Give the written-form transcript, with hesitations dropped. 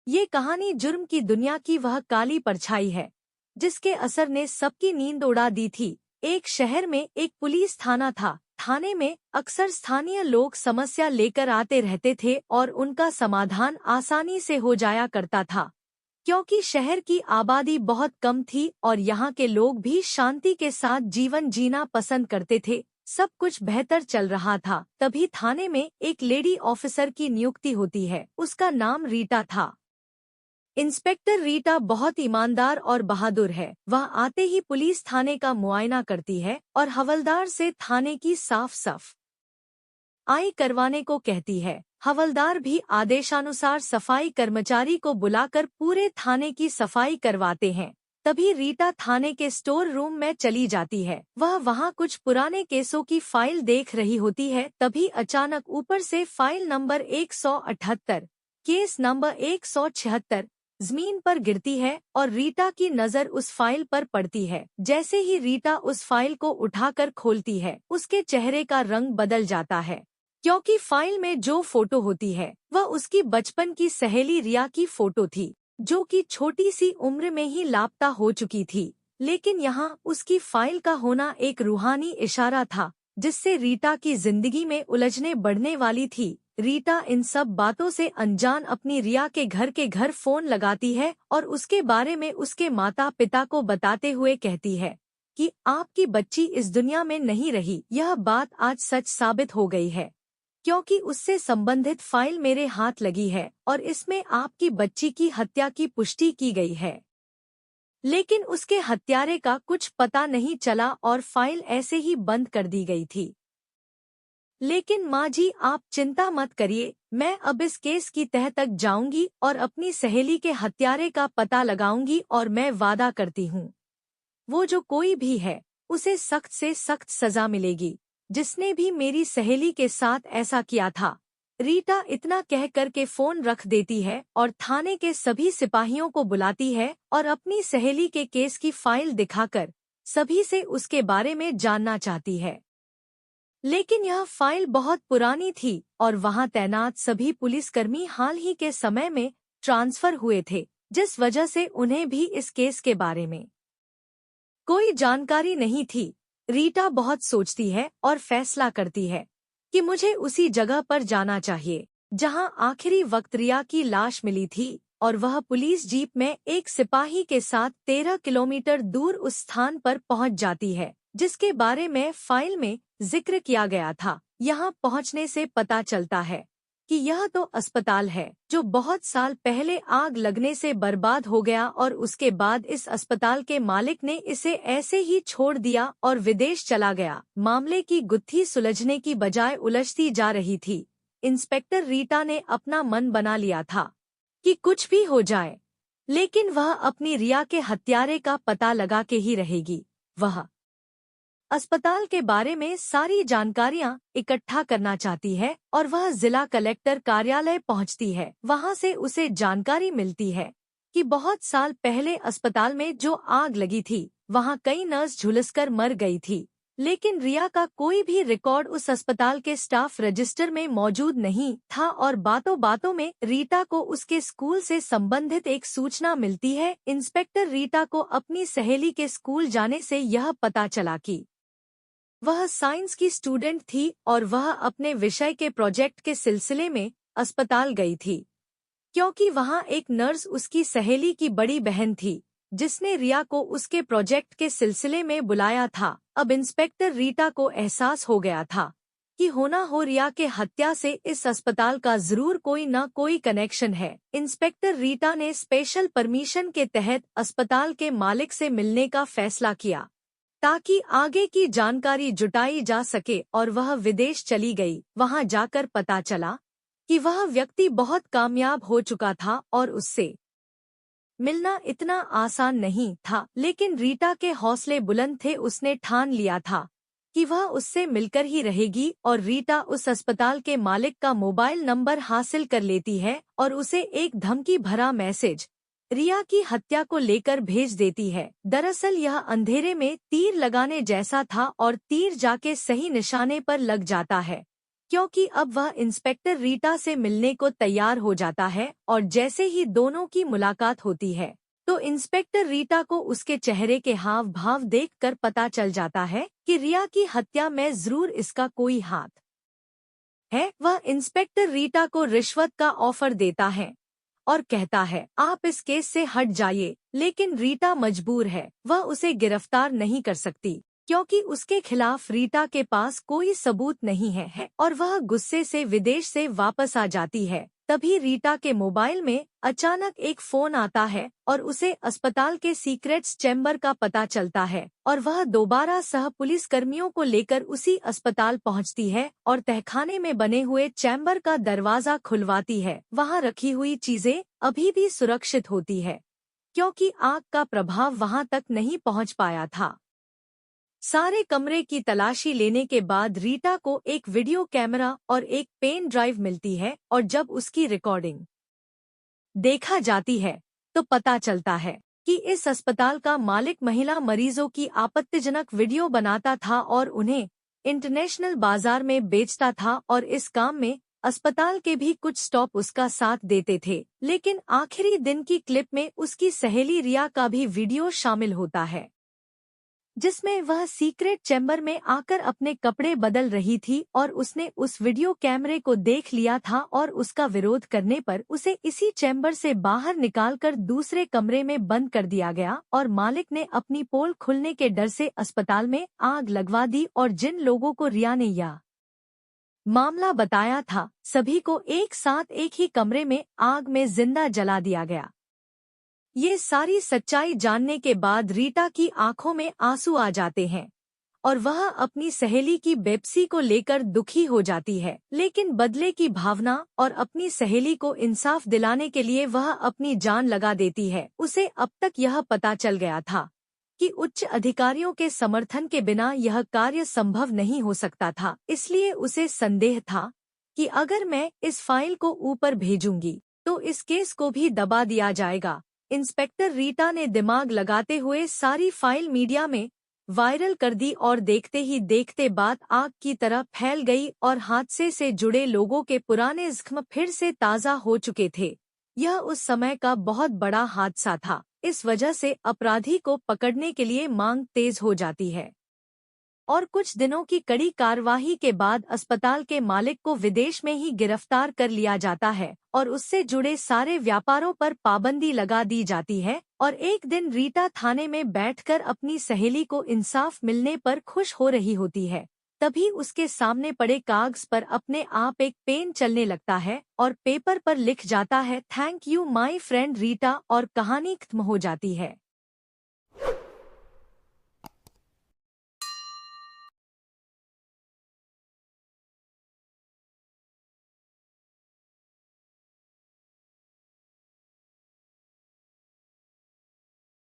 ये कहानी जुर्म की दुनिया की वह काली परछाई है जिसके असर ने सबकी नींद उड़ा दी थी। एक शहर में एक पुलिस थाना था। थाने में अक्सर स्थानीय लोग समस्या लेकर आते रहते थे और उनका समाधान आसानी से हो जाया करता था, क्योंकि शहर की आबादी बहुत कम थी और यहाँ के लोग भी शांति के साथ जीवन जीना पसंद करते थे। सब कुछ बेहतर चल रहा था। तभी थाने में एक लेडी ऑफिसर की नियुक्ति होती है। उसका नाम रीटा था। इंस्पेक्टर रीटा बहुत ईमानदार और बहादुर है। वह आते ही पुलिस थाने का मुआयना करती है और हवलदार से थाने की साफ सफाई करवाने को कहती है। हवलदार भी आदेशानुसार सफाई कर्मचारी को बुलाकर पूरे थाने की सफाई करवाते हैं। तभी रीटा थाने के स्टोर रूम में चली जाती है। वह वहां कुछ पुराने केसों की फाइल देख रही होती है। तभी अचानक ऊपर से फाइल नंबर 178, केस नंबर 176 जमीन पर गिरती है और रीटा की नजर उस फाइल पर पड़ती है। जैसे ही रीटा उस फाइल को उठाकर खोलती है, उसके चेहरे का रंग बदल जाता है, क्योंकि फाइल में जो फोटो होती है वह उसकी बचपन की सहेली रिया की फोटो थी, जो कि छोटी सी उम्र में ही लापता हो चुकी थी। लेकिन यहाँ उसकी फाइल का होना एक रूहानी इशारा था, जिससे रीटा की जिंदगी में उलझने बढ़ने वाली थी। रीटा इन सब बातों से अनजान अपनी रिया के घर फोन लगाती है और उसके बारे में उसके माता पिता को बताते हुए कहती है कि आपकी बच्ची इस दुनिया में नहीं रही। यह बात आज सच साबित हो गई है, क्योंकि उससे संबंधित फाइल मेरे हाथ लगी है और इसमें आपकी बच्ची की हत्या की पुष्टि की गई है। लेकिन उसके हत्यारे का कुछ पता नहीं चला और फाइल ऐसे ही बंद कर दी गई थी। लेकिन माँ जी, आप चिंता मत करिए, मैं अब इस केस की तह तक जाऊंगी और अपनी सहेली के हत्यारे का पता लगाऊंगी और मैं वादा करती हूँ, वो जो कोई भी है उसे सख्त से सख्त सजा मिलेगी, जिसने भी मेरी सहेली के साथ ऐसा किया था। रीटा इतना कह कर के फोन रख देती है और थाने के सभी सिपाहियों को बुलाती है और अपनी सहेली के केस की फाइल दिखाकर सभी से उसके बारे में जानना चाहती है। लेकिन यह फाइल बहुत पुरानी थी और वहां तैनात सभी पुलिसकर्मी हाल ही के समय में ट्रांसफर हुए थे, जिस वजह से उन्हें भी इस केस के बारे में कोई जानकारी नहीं थी। रीटा बहुत सोचती है और फैसला करती है कि मुझे उसी जगह पर जाना चाहिए जहां आखिरी वक्त रिया की लाश मिली थी, और वह पुलिस जीप में एक सिपाही के साथ 13 किलोमीटर दूर उस स्थान पर पहुंच जाती है जिसके बारे में फाइल में जिक्र किया गया था। यहाँ पहुँचने से पता चलता है कि यह तो अस्पताल है जो बहुत साल पहले आग लगने से बर्बाद हो गया और उसके बाद इस अस्पताल के मालिक ने इसे ऐसे ही छोड़ दिया और विदेश चला गया। मामले की गुत्थी सुलझने की बजाय उलझती जा रही थी। इंस्पेक्टर रीटा ने अपना मन बना लिया था कि कुछ भी हो जाए, लेकिन वह अपनी रिया के हत्यारे का पता लगा के ही रहेगी। वह अस्पताल के बारे में सारी जानकारियां इकट्ठा करना चाहती है और वह जिला कलेक्टर कार्यालय पहुंचती है। वहां से उसे जानकारी मिलती है कि बहुत साल पहले अस्पताल में जो आग लगी थी, वहां कई नर्स झुलसकर मर गई थी, लेकिन रिया का कोई भी रिकॉर्ड उस अस्पताल के स्टाफ रजिस्टर में मौजूद नहीं था। और बातों बातों में रीटा को उसके स्कूल से संबंधित एक सूचना मिलती है। इंस्पेक्टर रीटा को अपनी सहेली के स्कूल जाने से यह पता चला कि वह साइंस की स्टूडेंट थी और वह अपने विषय के प्रोजेक्ट के सिलसिले में अस्पताल गई थी, क्योंकि वहां एक नर्स उसकी सहेली की बड़ी बहन थी जिसने रिया को उसके प्रोजेक्ट के सिलसिले में बुलाया था। अब इंस्पेक्टर रीटा को एहसास हो गया था कि होना हो रिया के हत्या से इस अस्पताल का जरूर कोई न कोई कनेक्शन है। इंस्पेक्टर रीटा ने स्पेशल परमिशन के तहत अस्पताल के मालिक से मिलने का फैसला किया ताकि आगे की जानकारी जुटाई जा सके और वह विदेश चली गई। वहां जाकर पता चला कि वह व्यक्ति बहुत कामयाब हो चुका था और उससे मिलना इतना आसान नहीं था, लेकिन रीटा के हौसले बुलंद थे। उसने ठान लिया था कि वह उससे मिलकर ही रहेगी और रीटा उस अस्पताल के मालिक का मोबाइल नंबर हासिल कर लेती है और उसे एक धमकी भरा मैसेज रिया की हत्या को लेकर भेज देती है। दरअसल यह अंधेरे में तीर लगाने जैसा था और तीर जाके सही निशाने पर लग जाता है। क्योंकि अब वह इंस्पेक्टर रीटा से मिलने को तैयार हो जाता है और जैसे ही दोनों की मुलाकात होती है तो इंस्पेक्टर रीटा को उसके चेहरे के हाव भाव देखकर पता चल जाता है कि रिया की हत्या में जरूर इसका कोई हाथ है। वह इंस्पेक्टर रीटा को रिश्वत का ऑफर देता है और कहता है आप इस केस से हट जाइए, लेकिन रीटा मजबूर है, वह उसे गिरफ्तार नहीं कर सकती क्योंकि उसके खिलाफ रीटा के पास कोई सबूत नहीं है और वह गुस्से से विदेश से वापस आ जाती है। तभी रीटा के मोबाइल में अचानक एक फोन आता है और उसे अस्पताल के सीक्रेट्स चैम्बर का पता चलता है और वह दोबारा सह पुलिस कर्मियों को लेकर उसी अस्पताल पहुंचती है और तहखाने में बने हुए चैम्बर का दरवाजा खुलवाती है। वहां रखी हुई चीजें अभी भी सुरक्षित होती है क्योंकि आग का प्रभाव वहां तक नहीं पहुंच पाया था। सारे कमरे की तलाशी लेने के बाद रीटा को एक वीडियो कैमरा और एक पेन ड्राइव मिलती है और जब उसकी रिकॉर्डिंग देखा जाती है तो पता चलता है कि इस अस्पताल का मालिक महिला मरीजों की आपत्तिजनक वीडियो बनाता था और उन्हें इंटरनेशनल बाजार में बेचता था और इस काम में अस्पताल के भी कुछ स्टॉप उसका साथ देते थे। लेकिन आखिरी दिन की क्लिप में उसकी सहेली रिया का भी वीडियो शामिल होता है जिसमें वह सीक्रेट चैम्बर में आकर अपने कपड़े बदल रही थी और उसने उस वीडियो कैमरे को देख लिया था और उसका विरोध करने पर उसे इसी चैम्बर से बाहर निकालकर दूसरे कमरे में बंद कर दिया गया और मालिक ने अपनी पोल खुलने के डर से अस्पताल में आग लगवा दी और जिन लोगों को रिया ने यह मामला बताया था सभी को एक साथ एक ही कमरे में आग में जिंदा जला दिया गया। ये सारी सच्चाई जानने के बाद रीटा की आंखों में आंसू आ जाते हैं और वह अपनी सहेली की बेपसी को लेकर दुखी हो जाती है, लेकिन बदले की भावना और अपनी सहेली को इंसाफ दिलाने के लिए वह अपनी जान लगा देती है। उसे अब तक यह पता चल गया था कि उच्च अधिकारियों के समर्थन के बिना यह कार्य संभव नहीं हो सकता था, इसलिए उसे संदेह था कि अगर मैं इस फाइल को ऊपर भेजूंगी तो इस केस को भी दबा दिया जाएगा। इंस्पेक्टर रीटा ने दिमाग लगाते हुए सारी फाइल मीडिया में वायरल कर दी और देखते ही देखते बात आग की तरह फैल गई और हादसे से जुड़े लोगों के पुराने जख्म फिर से ताज़ा हो चुके थे। यह उस समय का बहुत बड़ा हादसा था। इस वजह से अपराधी को पकड़ने के लिए मांग तेज हो जाती है और कुछ दिनों की कड़ी कार्यवाही के बाद अस्पताल के मालिक को विदेश में ही गिरफ्तार कर लिया जाता है और उससे जुड़े सारे व्यापारों पर पाबंदी लगा दी जाती है। और एक दिन रीटा थाने में बैठकर अपनी सहेली को इंसाफ मिलने पर खुश हो रही होती है, तभी उसके सामने पड़े कागज पर अपने आप एक पेन चलने लगता है और पेपर पर लिख जाता है thank you my friend Rita और कहानी खत्म हो जाती है।